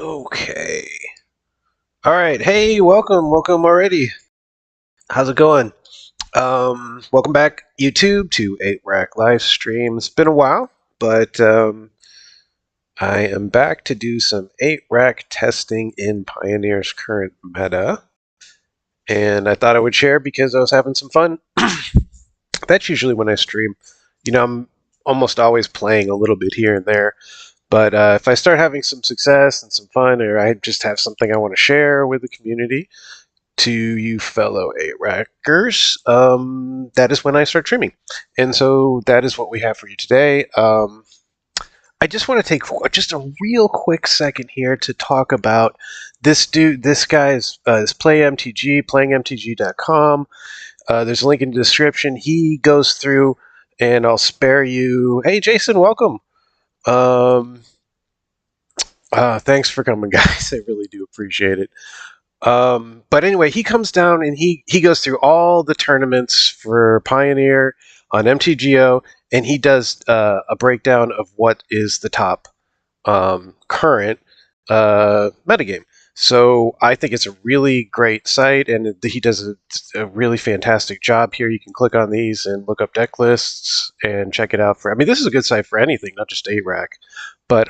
Okay. All right. Hey, welcome already. How's it going? Welcome back, YouTube, to 8-Rack Livestream. It's been a while, but I am back to do some 8-Rack testing in Pioneer's current meta. And I thought I would share because I was having some fun. That's usually when I stream. You know, I'm almost always playing a little bit here and there. But if I start having some success and some fun, or I just have something I want to share with the community, to you fellow 8-Rackers, that is when I start streaming. And so that is what we have for you today. I just want to take just a real quick second here to talk about this dude. This guy is PlayMTG, playingmtg.com. There's a link in the description. He goes through, and I'll spare you. Hey, Jason, welcome. Thanks for coming, guys. I really do appreciate it. But anyway, he comes down and he goes through all the tournaments for Pioneer on MTGO, and he does a breakdown of what is the top current metagame. So I think it's a really great site, and he does a really fantastic job here. You can click on these and look up deck lists and check it out. I mean, this is a good site for anything, not just 8-Rack. But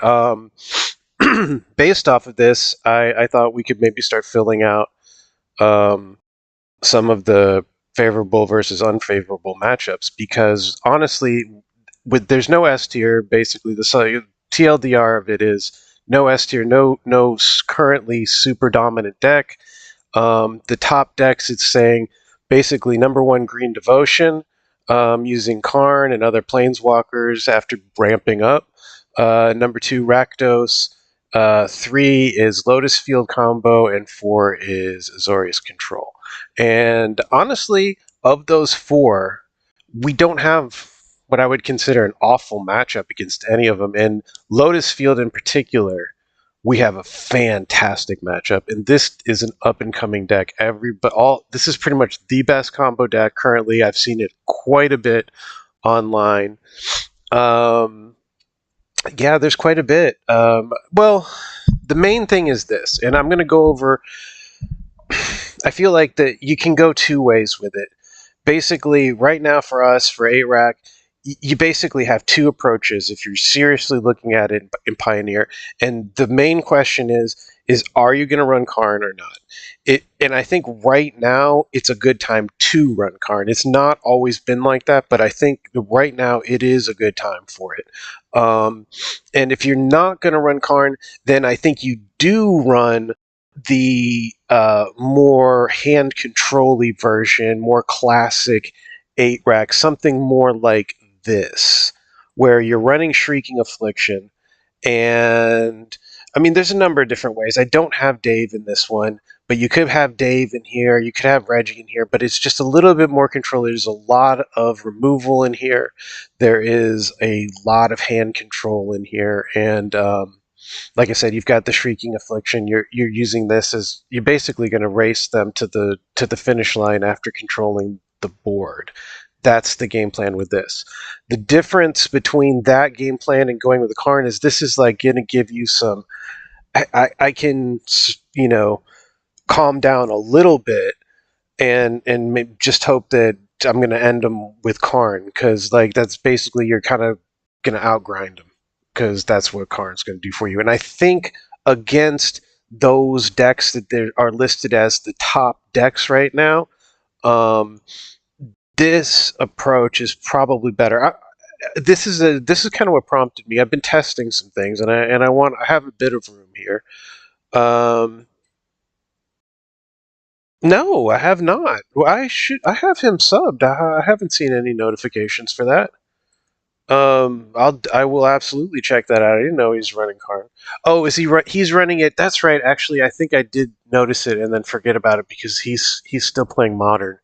based off of this, I thought we could maybe start filling out some of the favorable versus unfavorable matchups, because honestly, there's no S tier. Basically, the TLDR of it is no S tier, no currently super dominant deck. The top decks, it's saying basically number 1 Green Devotion, using Karn and other planeswalkers after ramping up. Number 2 Rakdos. 3 is Lotus Field combo, and 4 is Azorious Control. And honestly, of those 4, we don't have what I would consider an awful matchup against any of them. And Lotus Field in particular, we have a fantastic matchup. And this is an up-and-coming deck. This is pretty much the best combo deck currently. I've seen it quite a bit online. Yeah, there's quite a bit. Well, the main thing is this, and I'm going to go over. I feel like that you can go 2 ways with it. Basically, right now for us, for 8-Rack, you basically have 2 approaches if you're seriously looking at it in Pioneer. And the main question is are you going to run Karn or not? And I think right now it's a good time to run Karn. It's not always been like that, but I think right now it is a good time for it. And if you're not going to run Karn, then I think you do run the more hand control-y version, more classic 8-Rack, something more like this, where you're running Shrieking Affliction. And I mean, there's a number of different ways. I don't have Dave in this one, but you could have Dave in here, you could have Reggie in here, but it's just a little bit more control. There's a lot of removal in here. There is a lot of hand control in here, and like I said, you've got the Shrieking Affliction. You're using this as you're basically going to race them to the finish line after controlling the board. That's the game plan with this. The difference between that game plan and going with the Karn is this is like going to give you some. I can calm down a little bit and just hope that I'm going to end them with Karn, because like that's basically you're kind of going to outgrind them, because that's what Karn's going to do for you. And I think against those decks that are listed as the top decks right now, this approach is probably better. This is kind of what prompted me. I've been testing some things, and I have a bit of room here. No, I have not. Well, I have him subbed. I haven't seen any notifications for that. I will absolutely check that out. I didn't know he's running Karn. Oh, is he? He's running it. That's right. Actually, I think I did notice it and then forget about it because he's still playing Modern,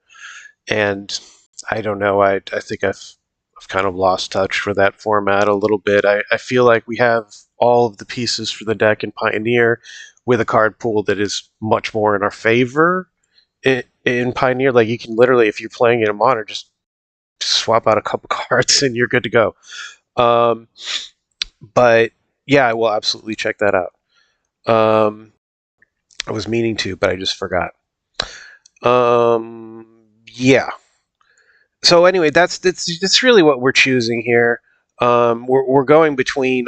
and I don't know. I think I've kind of lost touch for that format a little bit. I feel like we have all of the pieces for the deck in Pioneer with a card pool that is much more in our favor in Pioneer. Like you can literally, if you're playing in a Modern, just swap out a couple cards and you're good to go. But yeah, I will absolutely check that out. I was meaning to, but I just forgot. Yeah. So anyway, that's really what we're choosing here. We're going between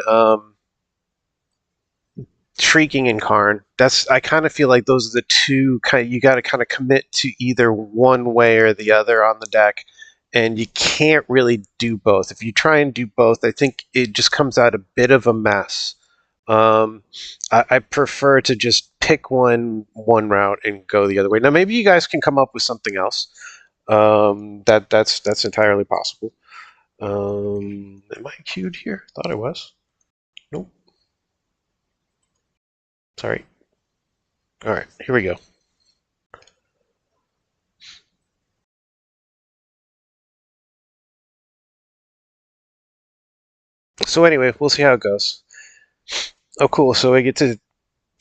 Shrieking and Karn. I kind of feel like those are the two kind. You got to kind of commit to either one way or the other on the deck, and you can't really do both. If you try and do both, I think it just comes out a bit of a mess. Um, I prefer to just pick one route and go the other way. Now, maybe you guys can come up with something else. That's entirely possible. Am I queued here? Thought I was. Nope. Sorry. All right, here we go. So anyway, we'll see how it goes. Oh, cool. So I get to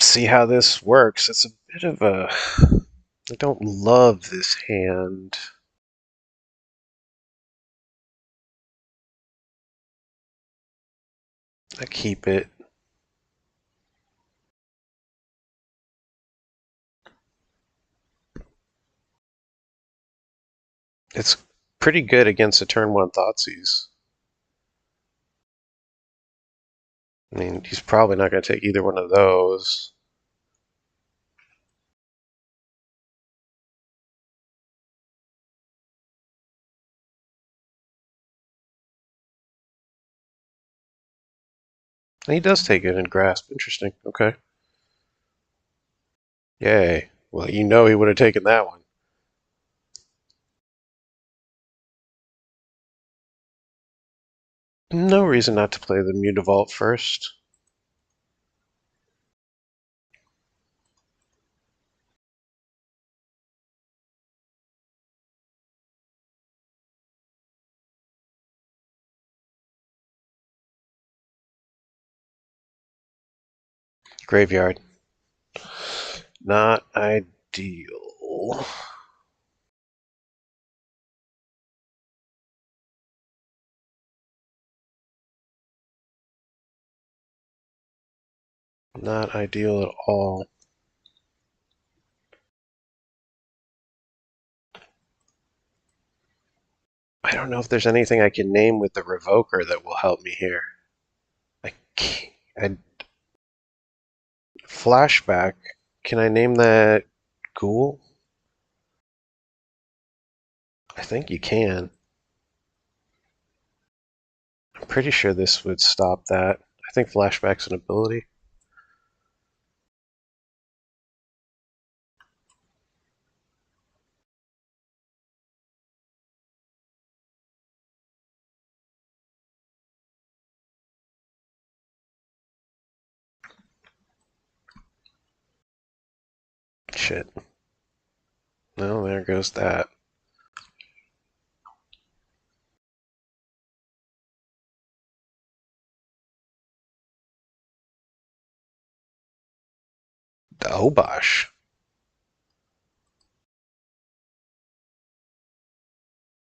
see how this works. It's a bit of a... I don't love this hand. I keep it. It's pretty good against a turn 1 Thoughtseize. I mean, he's probably not going to take either one of those. And he does take it in Grasp. Interesting. Okay. Yay. Well, you know he would have taken that one. No reason not to play the Mutavault first. Graveyard. Not ideal. Not ideal at all. I don't know if there's anything I can name with the Revoker that will help me here. I can't. Flashback. Can I name that Gruul? I think you can. I'm pretty sure this would stop that. I think Flashback's an ability. Shit. Well, there goes that. The Obosh.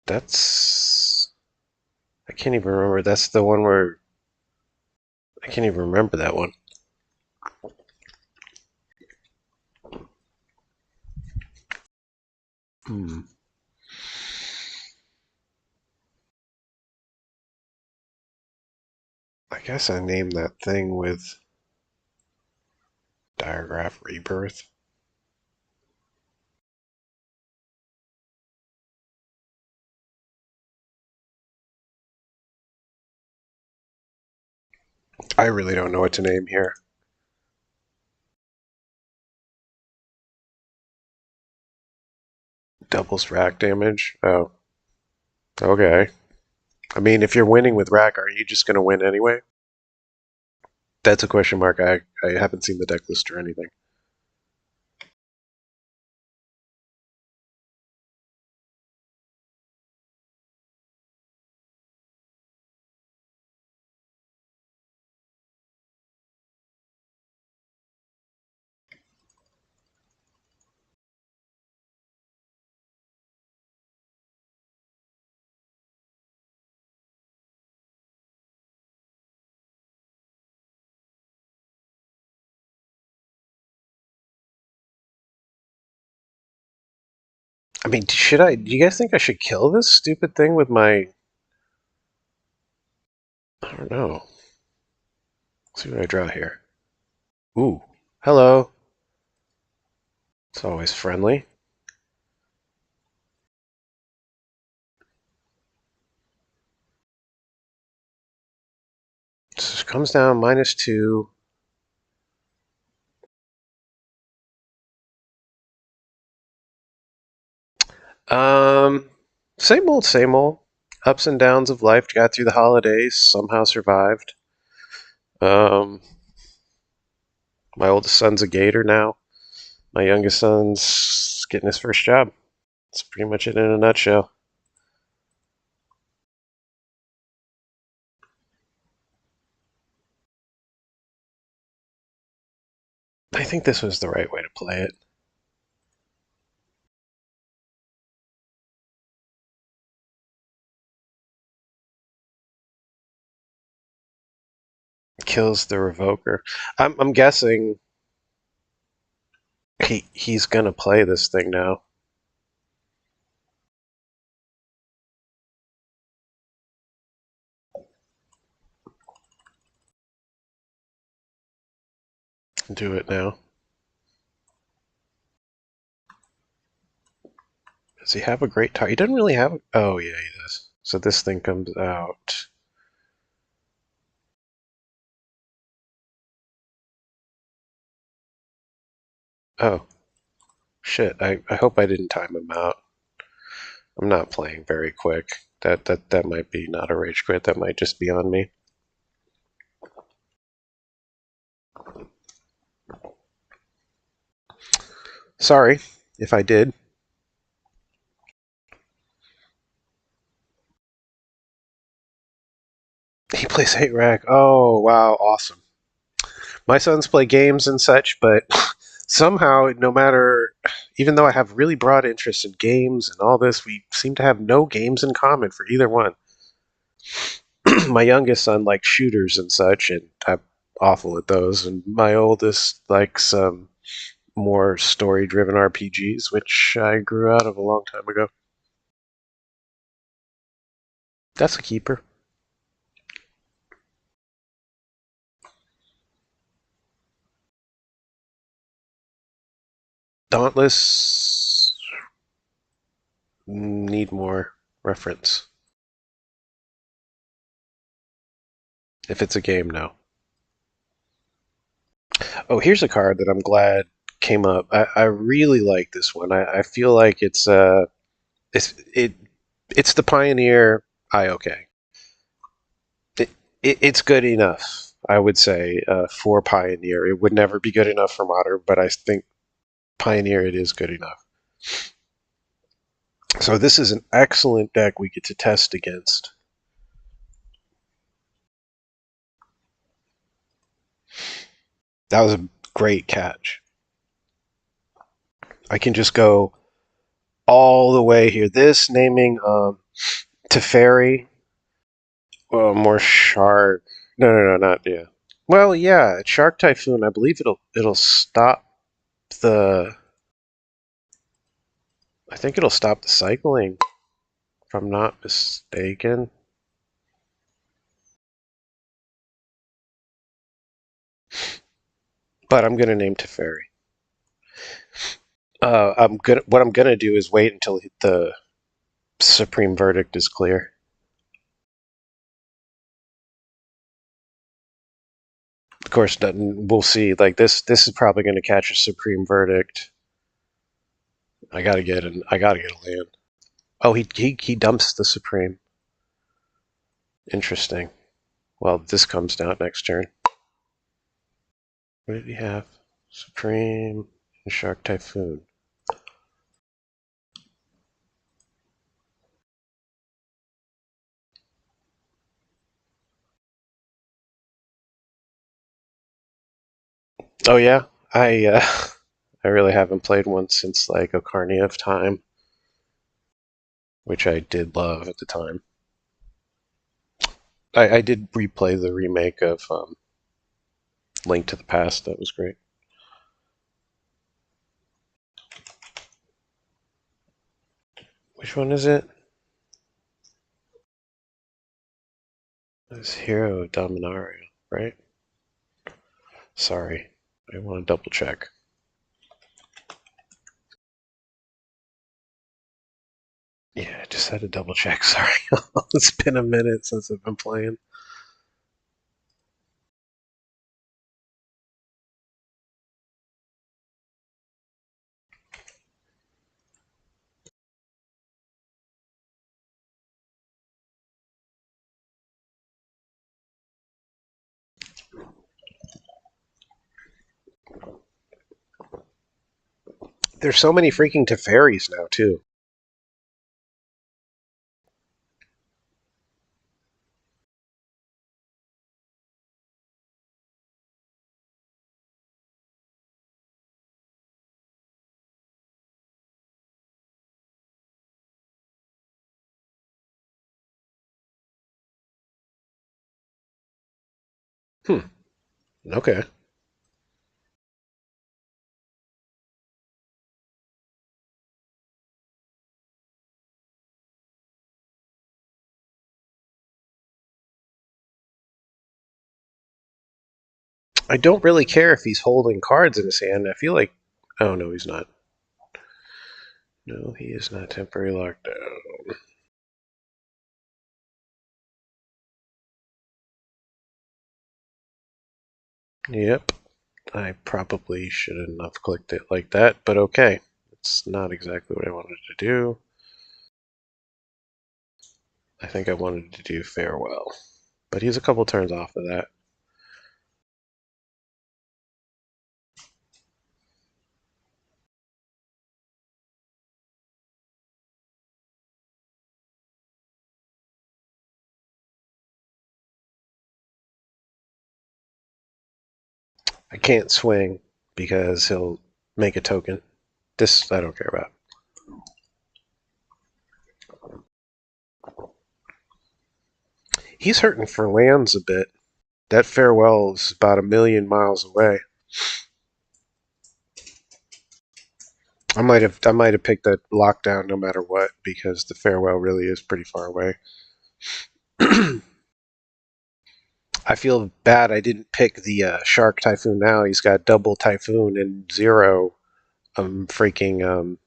That's... I can't even remember. That's the one where... I can't even remember that one. Hmm. I guess I named that thing with Diagraph Rebirth. I really don't know what to name here. Doubles rack damage? Oh. Okay. I mean, if you're winning with rack, aren't you just going to win anyway? That's a question mark. I haven't seen the deck list or anything. I mean, should I? Do you guys think I should kill this stupid thing with my? I don't know. Let's see what I draw here. Ooh, hello. It's always friendly. This comes down -2. Um, same old, same old. Ups and downs of life. Got through the holidays. Somehow survived. Um, my oldest son's a gator now. My youngest son's getting his first job. That's pretty much it in a nutshell. I think this was the right way to play it. Kills the Revoker. I'm guessing he's gonna play this thing now. Do it now. Does he have a great time? He doesn't really have. Oh yeah, he does. So this thing comes out. Oh shit! I hope I didn't time him out. I'm not playing very quick. That might be not a rage quit. That might just be on me. Sorry if I did. He plays 8 rack. Oh wow, awesome. My sons play games and such, but somehow, no matter, even though I have really broad interest in games and all this, we seem to have no games in common for either one. My youngest son likes shooters and such, and I'm awful at those. And my oldest likes more story-driven RPGs, which I grew out of a long time ago. That's a keeper. Dauntless need more reference. If it's a game, no. Oh, here's a card that I'm glad came up. I really like this one. I feel like it's it it's the Pioneer IOK. It's good enough, I would say, for Pioneer. It would never be good enough for Modern, but I think Pioneer it is good enough. So this is an excellent deck we get to test against. That was a great catch. I can just go all the way here. This naming Teferi, more shark. No, not yeah. Well, yeah, Shark Typhoon. I believe it'll stop the. I think it'll stop the cycling, if I'm not mistaken. But I'm gonna name Teferi. What I'm gonna do is wait until the supreme verdict is clear. Of course, we'll see. Like this is probably gonna catch a supreme verdict. I gotta get a land. Oh, he dumps the supreme. Interesting. Well, this comes down next turn. What did he have? Supreme and Shark Typhoon. Oh yeah, I really haven't played one since like Ocarina of Time, which I did love at the time. I did replay the remake of Link to the Past. That was great. Which one is it? It's Hero Dominaria, right? Sorry, I want to double check. Yeah, I just had to double check. Sorry, it's been a minute since I've been playing. There's so many freaking Teferis now, too. Hmm. Okay. I don't really care if he's holding cards in his hand. I feel like... Oh, no, he's not. No, he is not temporary lockdown. Yep. I probably shouldn't have clicked it like that, but okay. It's not exactly what I wanted to do. I think I wanted to do Farewell. But he's a couple turns off of that. I can't swing because he'll make a token. This I don't care about. He's hurting for lands a bit. That Farewell is about 1,000,000 miles away. I might have picked that lockdown no matter what because the Farewell really is pretty far away. I feel bad I didn't pick the Shark Typhoon now. He's got double Typhoon and 0 freaking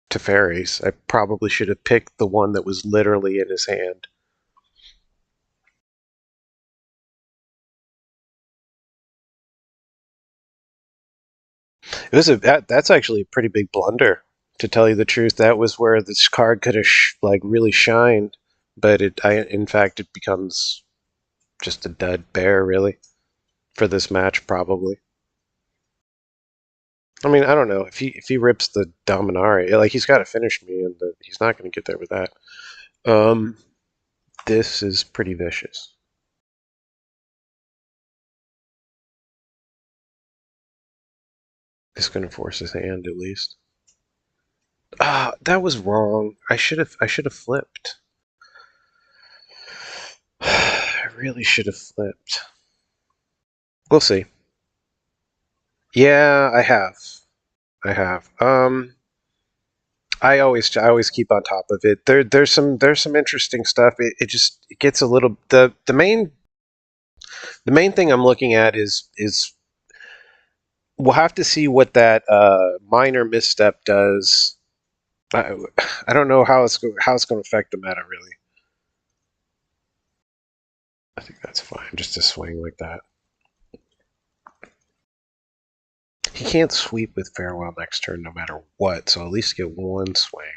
Teferis. I probably should have picked the one that was literally in his hand. It was that's actually a pretty big blunder, to tell you the truth. That was where this card could have like really shined, but in fact it becomes just a dead bear really for this match probably. I mean, I don't know if he rips the Dominari, like he's got to finish me, and he's not going to get there with that. Um, this is pretty vicious. It's going to force his hand at least. Ah, that was wrong. I should have flipped. I really should have flipped. We'll see. Yeah, I have. I have. I always keep on top of it. There's some interesting stuff. It gets a little the main thing I'm looking at is we'll have to see what that minor misstep does. I, I don't know how it's going to affect the meta really. I think that's fine, just to swing like that. He can't sweep with Farewell next turn no matter what, so at least get one swing.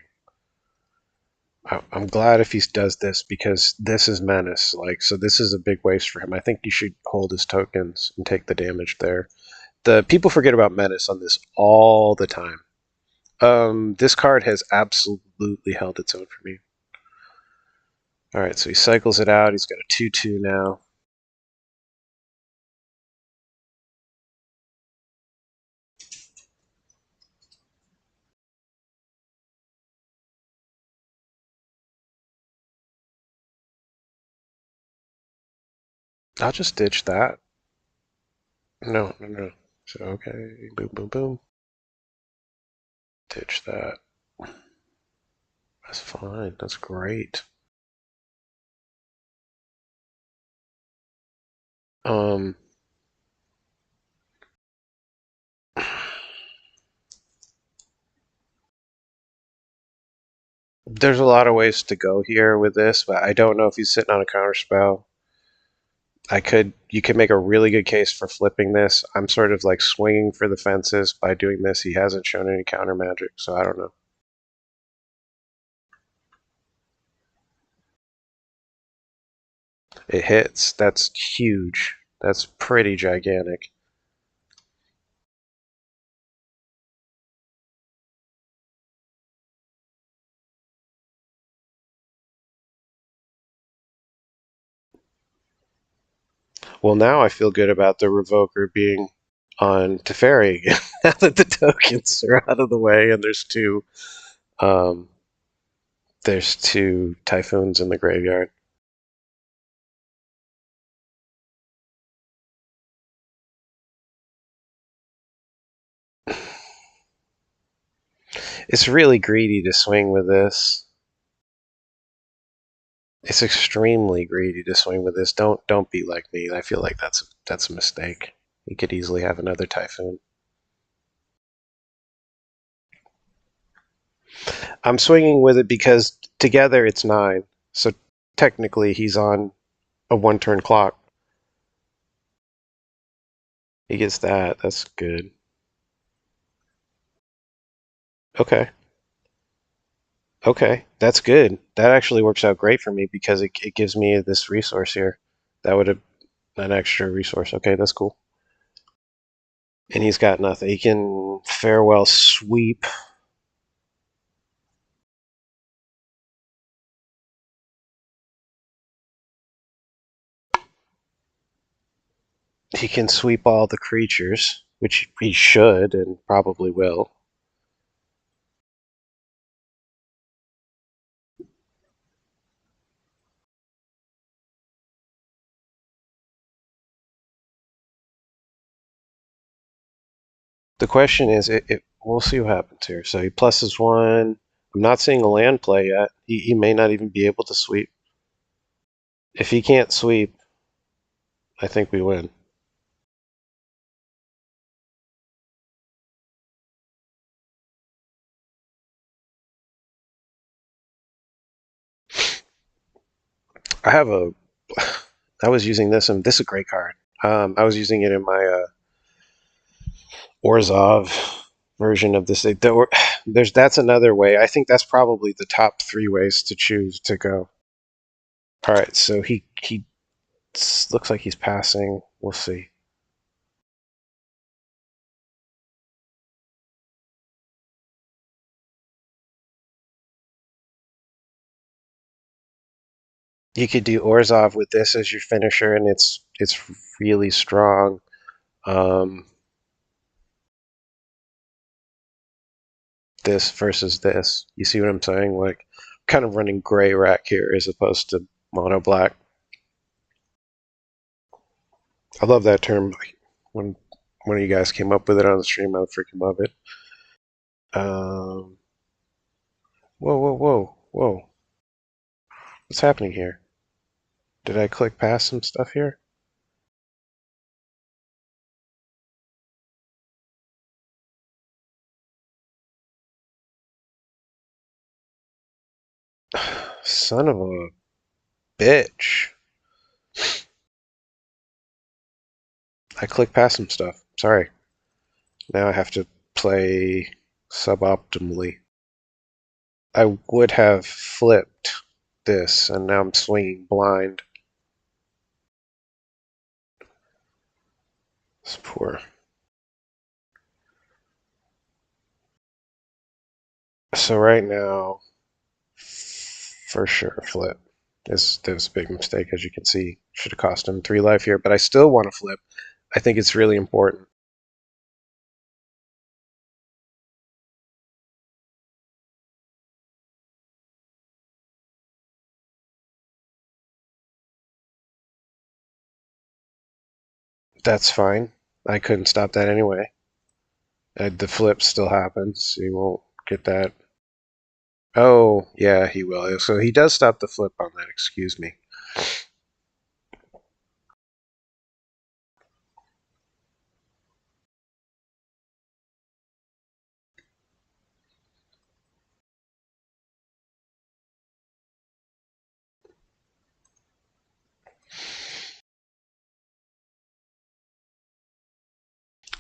I'm glad if he does this because this is menace. Like, so this is a big waste for him. I think he should hold his tokens and take the damage there. The people forget about menace on this all the time. This card has absolutely held its own for me. All right, so he cycles it out. He's got a 2/2 now. I'll just ditch that. No, no, no. So okay, boom, boom, boom. Ditch that. That's fine. That's great. Um, there's a lot of ways to go here with this, but I don't know if he's sitting on a counter spell. You could make a really good case for flipping this. I'm sort of like swinging for the fences by doing this. He hasn't shown any counter magic, so I don't know. It hits. That's huge. That's pretty gigantic. Well, now I feel good about the Revoker being on Teferi again. Now that the tokens are out of the way and um, there's two Typhoons in the graveyard. It's really greedy to swing with this. It's extremely greedy to swing with this. Don't be like me. I feel like that's a mistake. You could easily have another Typhoon. I'm swinging with it because together it's 9. So technically he's on a 1-turn clock. He gets that. That's good. Okay. Okay. That's good. That actually works out great for me because it gives me this resource here. That would have an extra resource. Okay, that's cool. And he's got nothing. He can farewell sweep. He can sweep all the creatures, which he should and probably will. The question is, we'll see what happens here. So he pluses 1. I'm not seeing a land play yet. He may not even be able to sweep. If he can't sweep, I think we win. I have a. I was using this, and this is a great card. I was using it in my Orzhov version of this. That's another way. I think that's probably the top 3 ways to choose to go. All right, so he looks like he's passing. We'll see. You could do Orzhov with this as your finisher, and it's really strong. Um, this versus this. You see what I'm saying? Like, kind of running gray rack here as opposed to mono black. I love that term. When one of you guys came up with it on the stream, I freaking love it. Um, whoa, whoa, whoa, whoa! What's happening here? Did I click past some stuff here? Son of a bitch! I clicked past some stuff. Sorry. Now I have to play suboptimally. I would have flipped this, and now I'm swinging blind. It's poor. So right now, for sure, flip. This was a big mistake, as you can see. Should have cost him 3 life here, but I still want to flip. I think it's really important. That's fine. I couldn't stop that anyway. The flip still happens, so you won't get that. Oh, yeah, he will. So he does stop the flip on that, excuse me.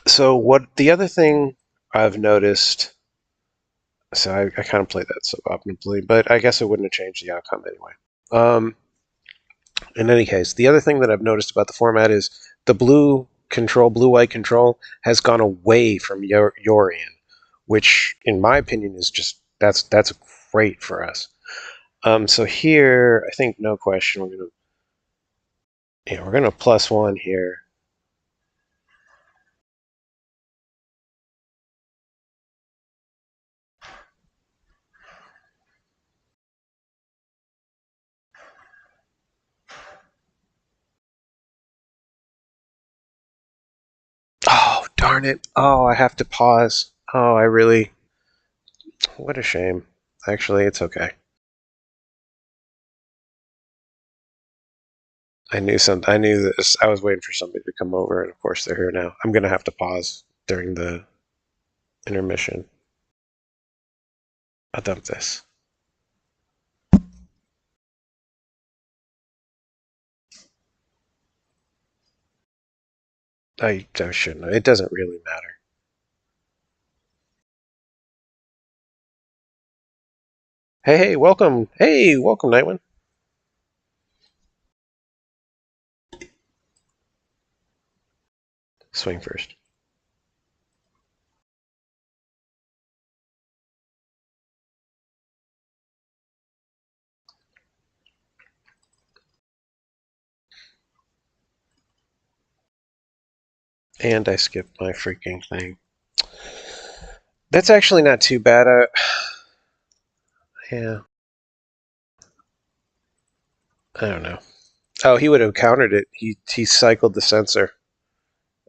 So what the other thing I've noticed, so I kind of played that suboptimally, but I guess it wouldn't have changed the outcome anyway. In any case, the other thing that I've noticed about the format is the blue-white control, has gone away from Yorian, which, in my opinion, is just that's great for us. So here, I think no question, we're gonna +1 here. Oh, darn it! Oh, I have to pause. Oh, I really. What a shame. Actually, it's okay. I knew this. I was waiting for somebody to come over, and of course they're here now. I'm gonna have to pause during the intermission. I'll dump this. I shouldn't. It doesn't really matter. Hey, welcome. Hey, welcome, Nightwind. Swing first. And I skipped my freaking thing. That's actually not too bad. Yeah. I don't know. Oh, he would have countered it. He cycled the sensor.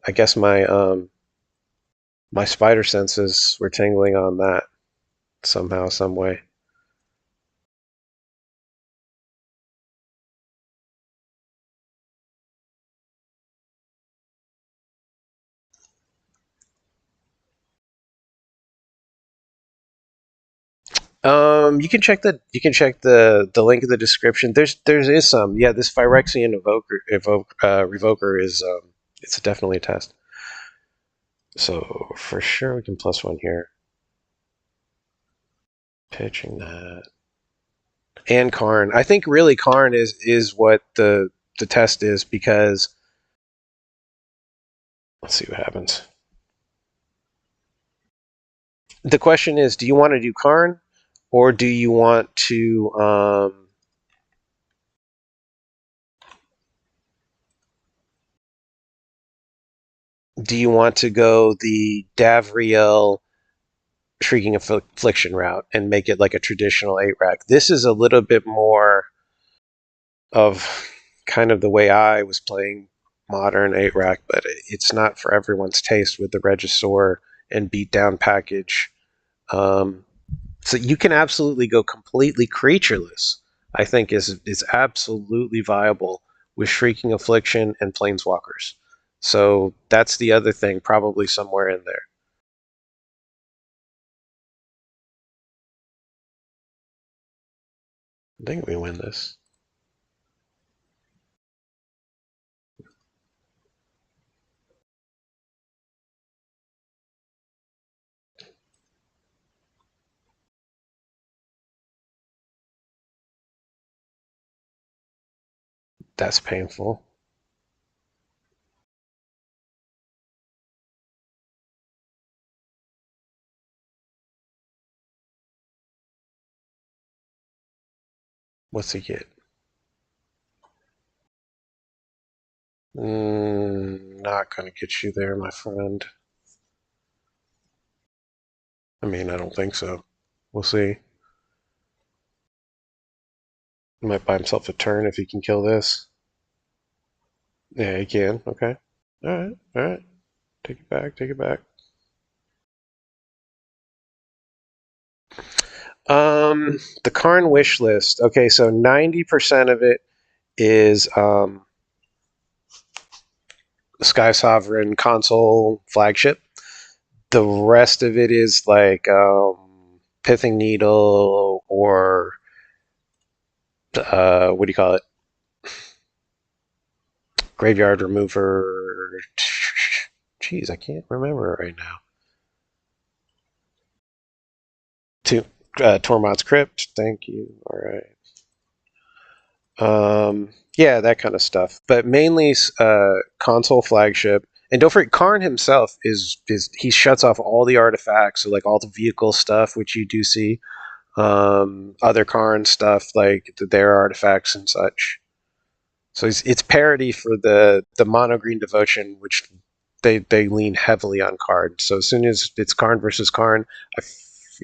I guess my spider senses were tingling on that somehow, some way. You can check the link in the description. There is some. Yeah, this Phyrexian revoker is it's definitely a test. So for sure we can +1 here. Pitching that. And Karn. I think really Karn is what the test is, because let's see what happens. The question is, do you want to do Karn, or do you want to go the Davriel Shrieking Affliction route and make it like a traditional 8-rack? This is a little bit more of kind of the way I was playing modern 8-rack, but it's not for everyone's taste with the Regisaur and Beatdown package. So you can absolutely go completely creatureless. I think is absolutely viable with Shrieking Affliction and Planeswalkers. So that's the other thing, probably somewhere in there. I think we win this. That's painful. What's he get? Not gonna get you there, my friend. I mean, I don't think so. We'll see. He might buy himself a turn if he can kill this. Yeah, he can. Okay. Alright, alright. Take it back, take it back. The Karn wish list. Okay, so 90% of it is Sky Sovereign console flagship. The rest of it is like Pithing Needle or what do you call it? Graveyard Remover. Jeez, I can't remember it right now. Tormod's Crypt. Thank you. All right. Yeah, that kind of stuff. But mainly console flagship. And don't forget, Karn himself is he shuts off all the artifacts, so like all the vehicle stuff, which you do see. Other Karn stuff like their artifacts and such. So it's parody for the mono green devotion, which they lean heavily on Karn. So as soon as it's Karn versus Karn,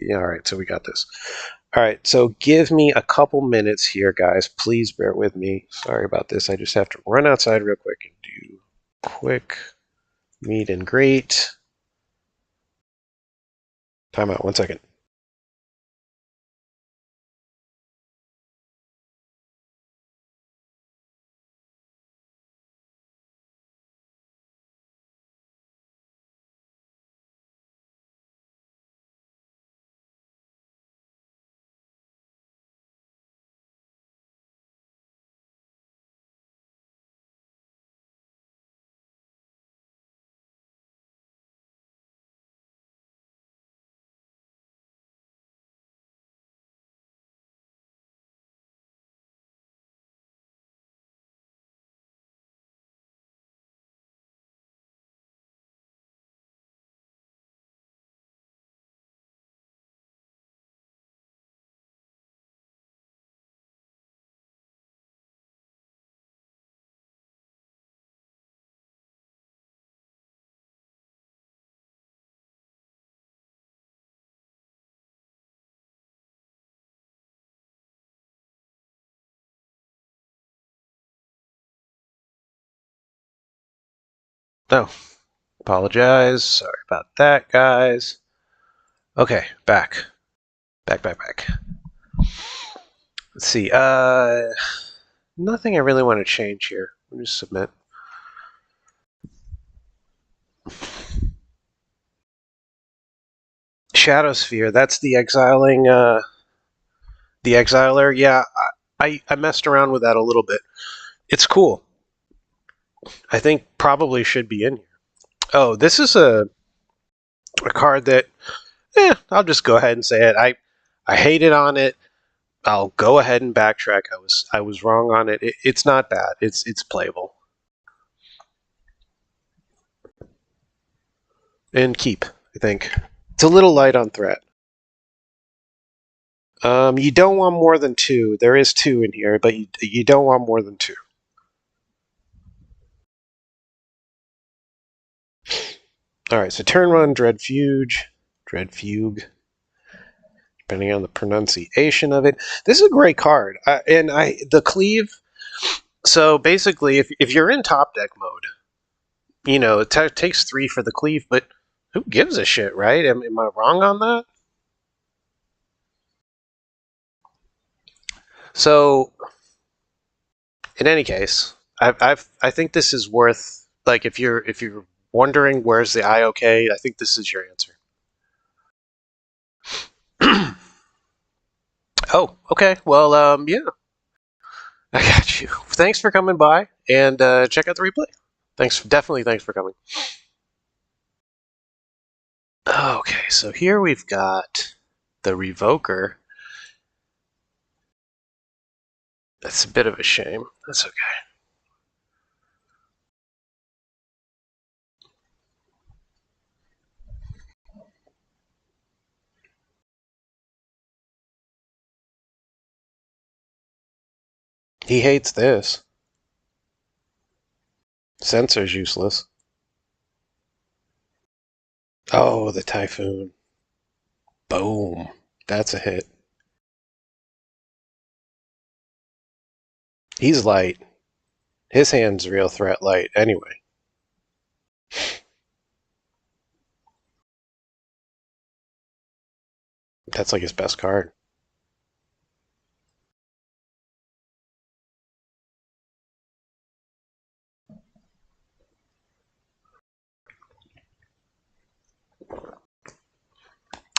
yeah, all right. So we got this. All right, so give me a couple minutes here, guys. Please bear with me. Sorry about this. I just have to run outside real quick and do quick meet and greet. Time out. 1 second. No, apologize. Sorry about that, guys. Okay, back. Back. Let's see. Nothing I really want to change here. Let me just submit. Shadowsphere. That's the exiling. The Exiler. Yeah, I messed around with that a little bit. It's cool. I think probably should be in here. Oh, this is a card that, I'll just go ahead and say it. I hated on it. I'll go ahead and backtrack. I was wrong on it. It's not bad. It's playable. And keep, I think. It's a little light on threat. You don't want more than 2. There is 2 in here, but you don't want more than 2. All right, so turn 1, Dreadfuge, depending on the pronunciation of it. This is a great card, the cleave. So basically, if you're in top deck mode, you know it takes 3 for the cleave, but who gives a shit, right? Am I wrong on that? So, in any case, I think this is worth, like, if you're wondering where's the IOK, I think this is your answer. Oh, okay. Well, yeah, I got you. Thanks for coming by, and check out the replay. Definitely thanks for coming. Okay, so here we've got the Revoker. That's a bit of a shame. That's okay. He hates this. Sensor's useless. Oh, the Typhoon. Boom. That's a hit. He's light. His hand's real threat light anyway. That's like his best card.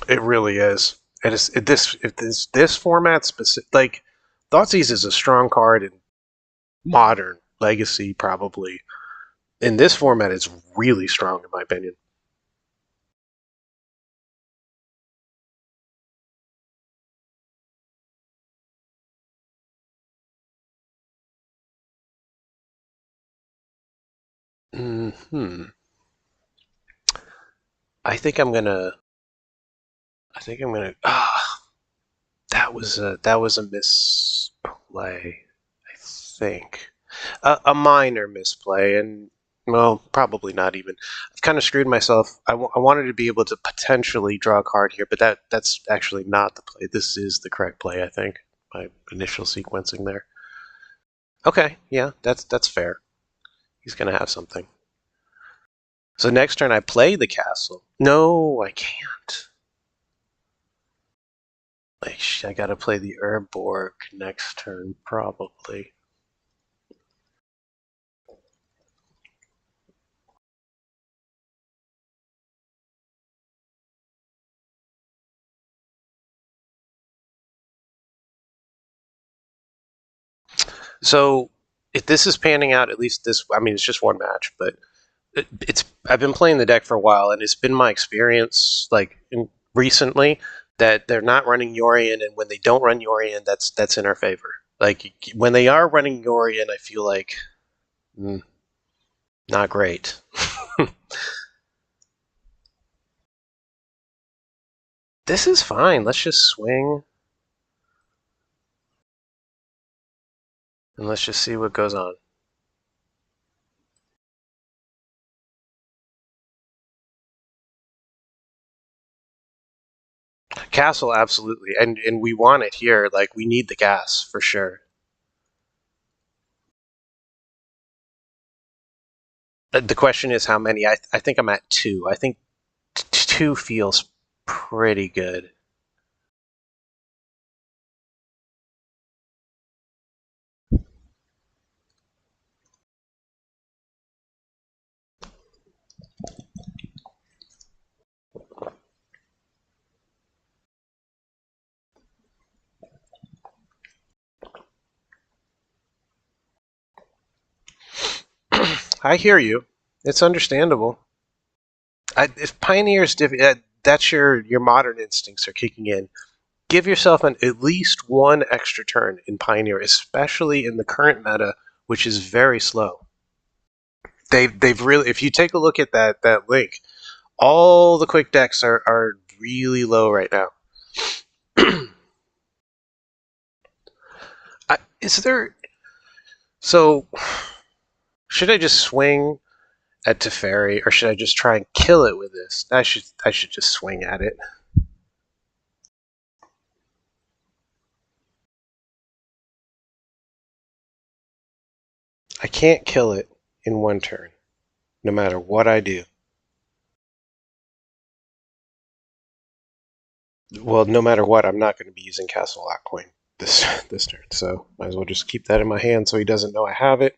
It really is. It is this format specific. Like Thoughtseize is a strong card in modern Legacy, probably. In this format, it's really strong, in my opinion. Hmm. I think I'm gonna. I think I'm gonna. That was a misplay. I think a minor misplay, and well, probably not even. I've kind of screwed myself. I wanted to be able to potentially draw a card here, but that's actually not the play. This is the correct play, I think. My initial sequencing there. Okay, yeah, that's fair. He's gonna have something. So next turn I play the castle. No, I can't. Like, I gotta play the Urborg next turn, probably. So if this is panning out, at least this, I mean, it's just one match, but it's I've been playing the deck for a while, and it's been my experience, like recently, that they're not running Yorion, and when they don't run Yorion, that's in our favor. Like when they are running Yorion, I feel like not great. This is fine. Let's just swing, and let's just see what goes on. Castle, absolutely, and we want it here. Like we need the gas for sure. The question is how many. I think I'm at two. I think two feels pretty good. I hear you. It's understandable. If Pioneer's that's your modern instincts are kicking in. Give yourself at least one extra turn in Pioneer, especially in the current meta, which is very slow. They've really, if you take a look at that link, all the quick decks are really low right now. Is there so? Should I just swing at Teferi, or should I just try and kill it with this? I should just swing at it. I can't kill it in one turn, no matter what I do. Well, no matter what, I'm not going to be using Castle Lock Coin this turn, so might as well just keep that in my hand so he doesn't know I have it.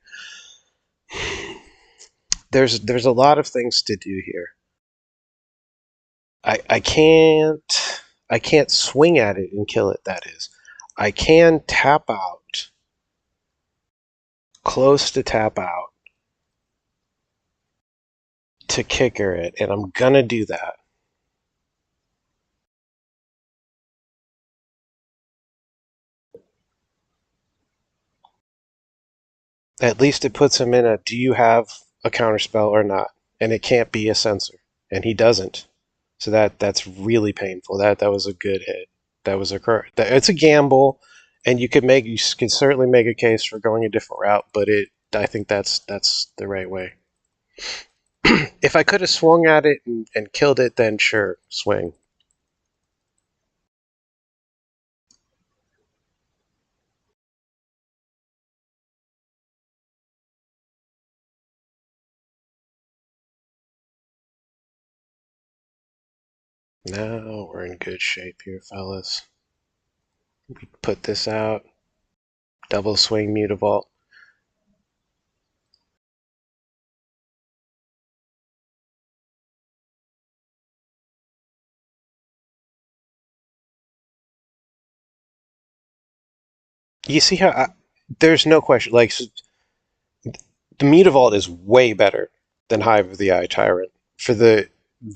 There's a lot of things to do here. I can't swing at it and kill it. That is, I can tap out, close to tap out, to kicker it, and I'm gonna do that. At least it puts him in a do you have a counterspell or not? And it can't be a censor. And he doesn't. So that's really painful. That was a good hit. That was a it's a gamble, and you could certainly make a case for going a different route, but I think that's the right way. If I could have swung at it and killed it, then sure, swing. Now we're in good shape here, fellas. We put this out. Double swing Mutavault. You see how there's no question. Like the Mutavault is way better than Hive of the Eye Tyrant. For the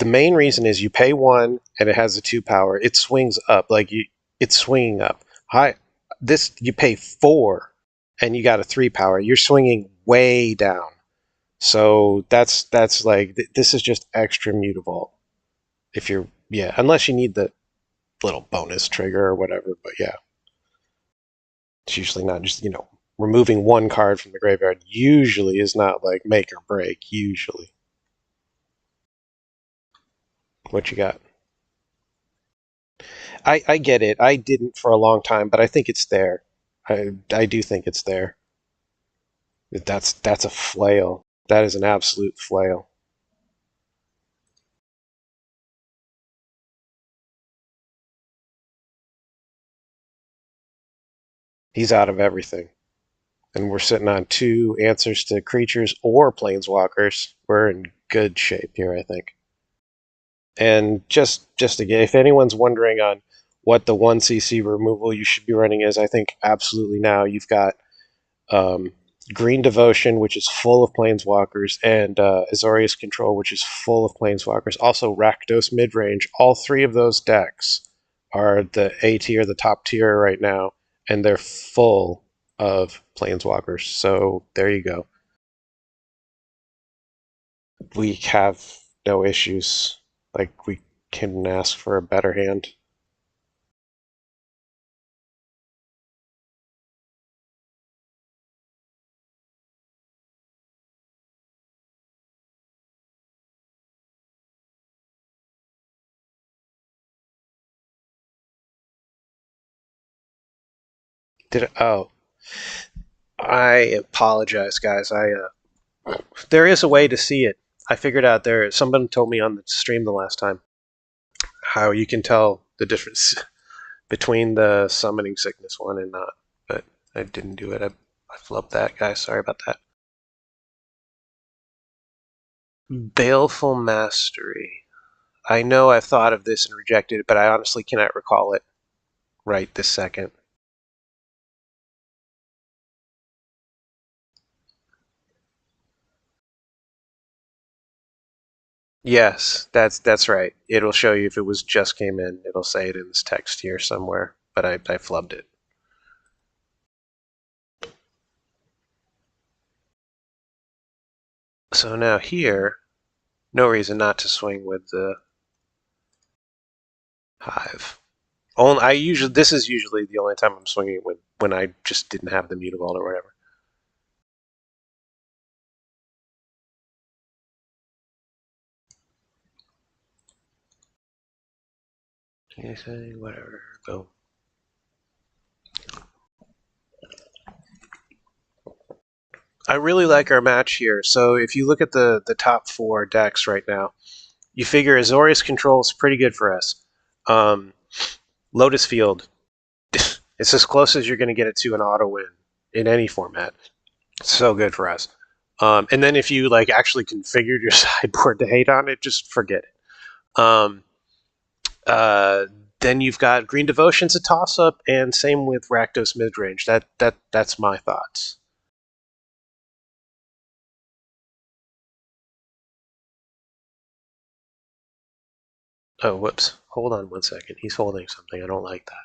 main reason is you pay one and it has a 2 power. It swings up it's swinging up. High this you pay 4 and you got a 3 power. You're swinging way down. So that's like this is just extra Mutavault. If you're unless you need the little bonus trigger or whatever. But yeah, it's usually not just removing one card from the graveyard. Usually is not like make or break. Usually, what you got? I get it. I didn't for a long time, but I think it's there. I do think it's there. That's a flail. That is an absolute flail. He's out of everything. And we're sitting on 2 answers to creatures or planeswalkers. We're in good shape here, I think. And just again, if anyone's wondering on what the 1 CC removal you should be running is, I think absolutely now you've got um, Green Devotion, which is full of planeswalkers, and Azorious Control, which is full of planeswalkers. Also, Rakdos Midrange. All 3 of those decks are the A tier, the top tier right now, and they're full of planeswalkers. So there you go. We have no issues. Like, we can ask for a better hand. Did it? Oh, I apologize, guys. There is a way to see it. I figured out there. Someone told me on the stream the last time how you can tell the difference between the summoning sickness one and not. But I didn't do it. I flubbed that, guys. Sorry about that. Baleful Mastery. I know I've thought of this and rejected it, but I honestly cannot recall it right this second. Yes, that's right. It'll show you if it was just came in. It'll say it in this text here somewhere, but I flubbed it. So now here, no reason not to swing with the Hive. Only I usually this is usually the only time I'm swinging when I just didn't have the Mutavault or whatever. Anything, whatever, boom. I really like our match here. So if you look at the top 4 decks right now, you figure Azorius Control is pretty good for us. Lotus Field, it's as close as you're going to get it to an auto win in any format. It's so good for us. And then if you like actually configured your sideboard to hate on it, just forget it. Uh, then you've got Green Devotion's a toss up, and same with Rakdos Midrange. That's my thoughts. Oh, whoops. Hold on 1 second. He's holding something. I don't like that.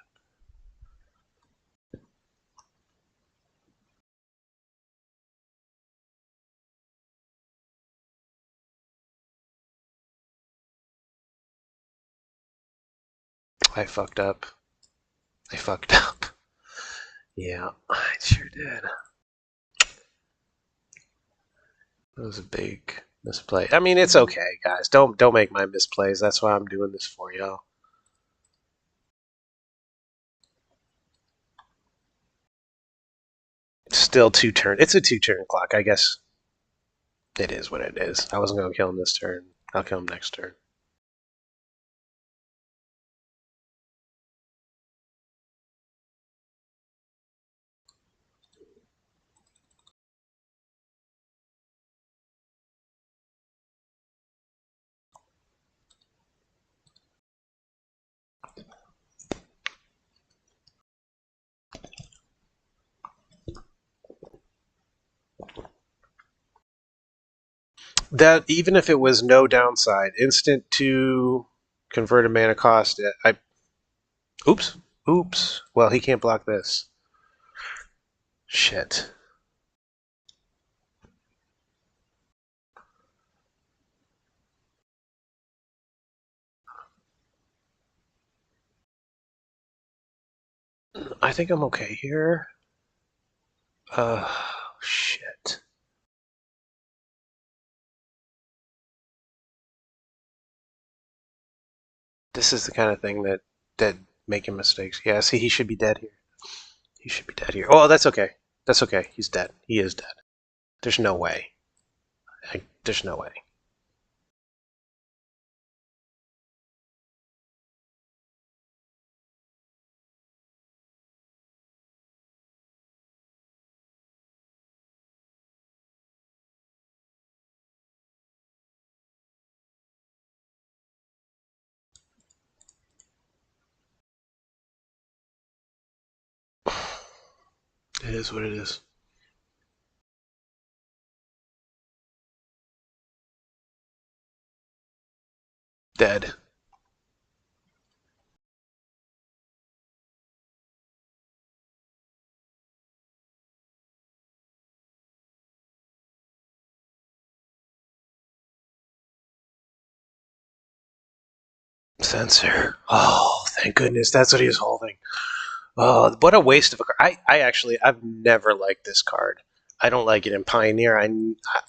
I fucked up. I fucked up. Yeah, I sure did. That was a big misplay. I mean, it's okay, guys. Don't make my misplays. That's why I'm doing this for y'all. Still 2 turn. It's a 2 turn clock. I guess it is what it is. I wasn't gonna kill him this turn. I'll kill him next turn. That even if it was no downside, instant to convert a mana cost. Oops. Oops. Well, he can't block this. Shit. I think I'm okay here. Shit. This is the kind of thing that making mistakes. Yeah, see, he should be dead here. He should be dead here. Oh, that's okay. That's okay. He's dead. He is dead. There's no way. There's no way. It is what it is. Dead. Sensor. Oh, thank goodness. That's what he was holding. Oh, what a waste of a card. I've never liked this card. I don't like it in Pioneer.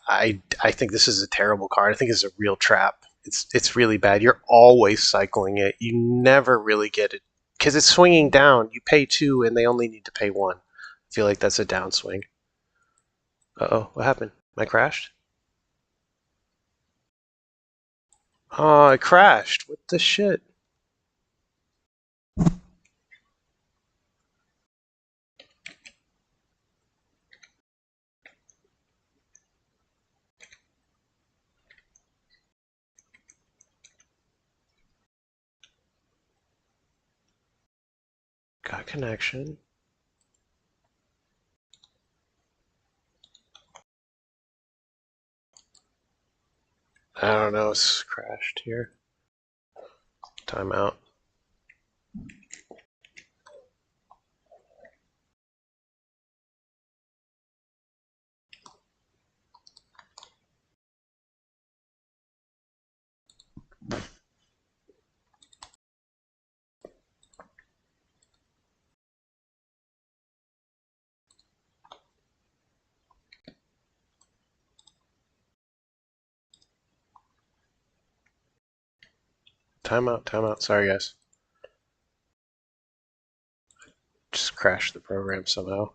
I think this is a terrible card. I think it's a real trap. It's really bad. You're always cycling it. You never really get it because it's swinging down. You pay 2 and they only need to pay 1. I feel like that's a downswing. Uh-oh, what happened? Am I crashed? Oh, I crashed. What the shit? Got connection. I don't know. It's crashed here. Timeout. Timeout. Timeout. Sorry, guys. Just crashed the program somehow.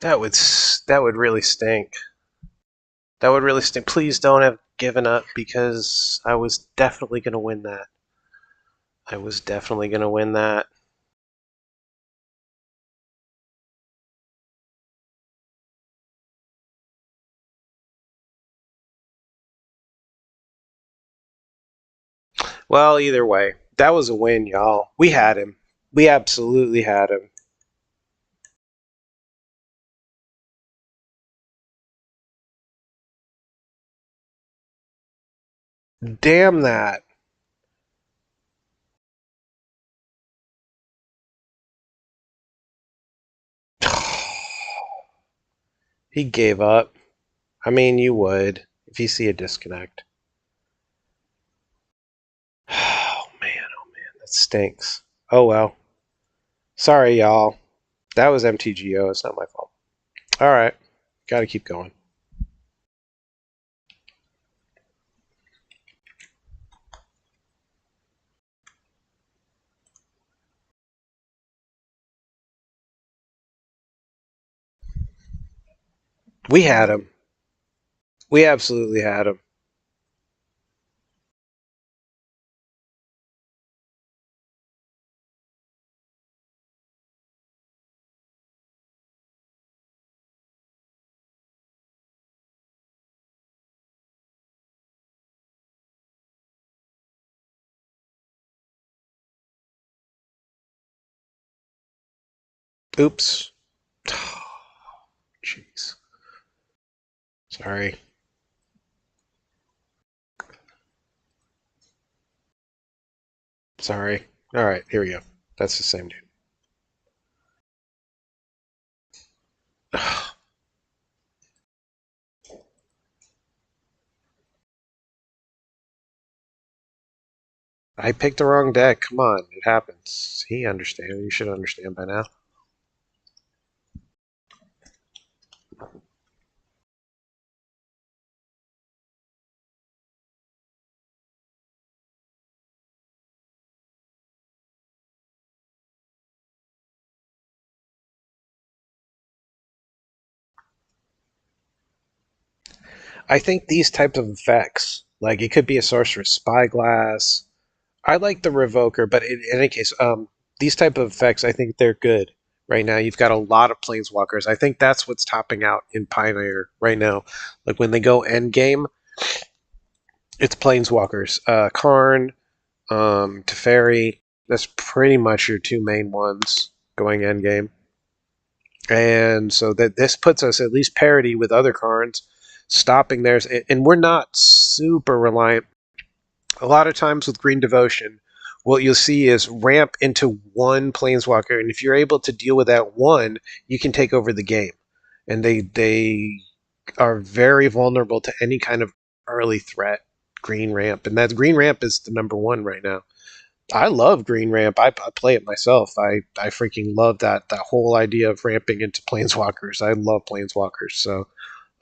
That would really stink. That would really stink. Please don't have given up because I was definitely going to win that. I was definitely going to win that. Well, either way, that was a win, y'all. We had him. We absolutely had him. Damn that. He gave up. I mean, you would if you see a disconnect. Oh man, that stinks. Oh well. Sorry, y'all. That was MTGO. It's not my fault. All right, gotta keep going. We had him. We absolutely had him. Oops. Jeez. Sorry. Sorry. Alright, here we go. That's the same dude. I picked the wrong deck. Come on, it happens. He understands. You should understand by now. I think these types of effects, like it could be a sorceress spyglass. I like the revoker, but in any case, these type of effects, I think they're good right now. You've got a lot of planeswalkers. I think that's what's topping out in Pioneer right now. Like when they go end game, it's planeswalkers. Karn, Teferi. That's pretty much your two main ones going end game. And so that this puts us at least parity with other Karns, stopping theirs. And we're not super reliant. A lot of times with Green Devotion, what you'll see is ramp into one planeswalker, and if you're able to deal with that one, you can take over the game. And they are very vulnerable to any kind of early threat. Green ramp, and that green ramp is the number one right now. I love green ramp. I play it myself. I freaking love that whole idea of ramping into planeswalkers. I love planeswalkers, so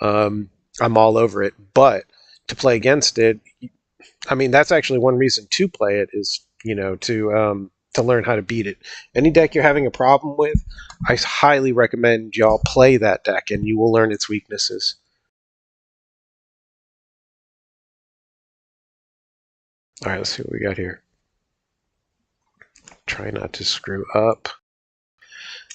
I'm all over it. But to play against it, I mean, that's actually one reason to play it is, to learn how to beat it. Any deck you're having a problem with, I highly recommend y'all play that deck, and you will learn its weaknesses. All right, let's see what we got here. Try not to screw up.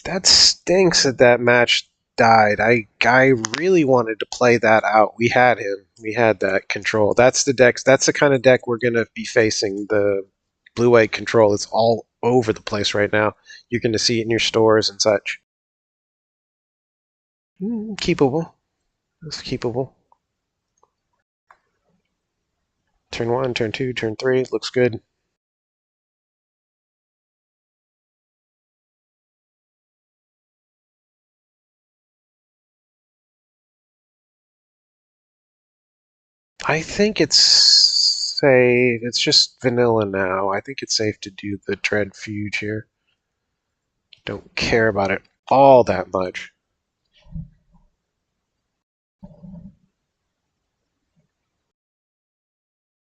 That stinks that that match died. I really wanted to play that out. We had him. We had that control. That's the decks. That's the kind of deck we're gonna be facing. The blue-white control. It's all over the place right now. You're gonna see it in your stores and such. Keepable. It's keepable. Turn 1, turn 2, turn 3. Looks good. I think it's safe. It's just vanilla now. I think it's safe to do the Dread Fuge here. Don't care about it all that much.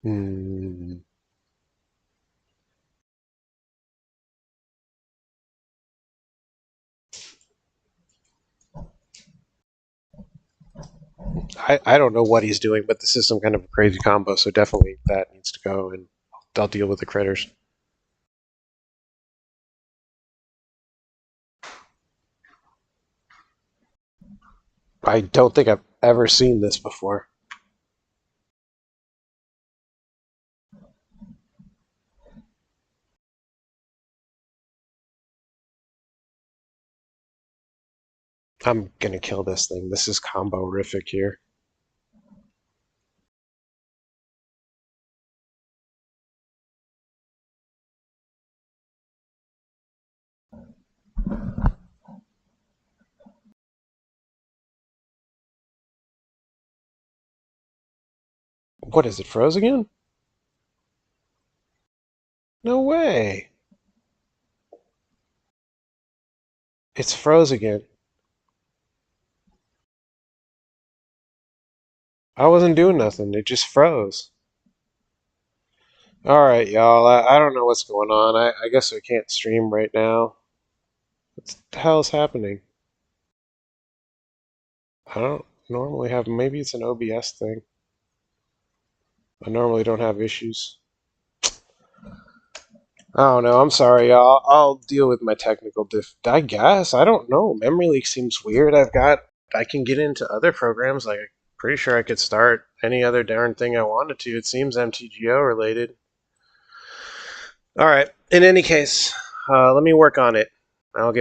Hmm. I don't know what he's doing, but this is some kind of a crazy combo, so definitely that needs to go, and I'll deal with the critters. I don't think I've ever seen this before. I'm gonna kill this thing. This is combo-rific here. What is it, froze again? No way! It's froze again. I wasn't doing nothing. It just froze. Alright, y'all. I don't know what's going on. I guess I can't stream right now. What the hell is happening? I don't normally have... Maybe it's an OBS thing. I normally don't have issues. I don't know. I'm sorry. I'll deal with my technical I guess. I don't know. Memory leak seems weird. I can get into other programs. Like, I'm pretty sure I could start any other darn thing I wanted to. It seems MTGO related. All right. In any case, let me work on it. I'll get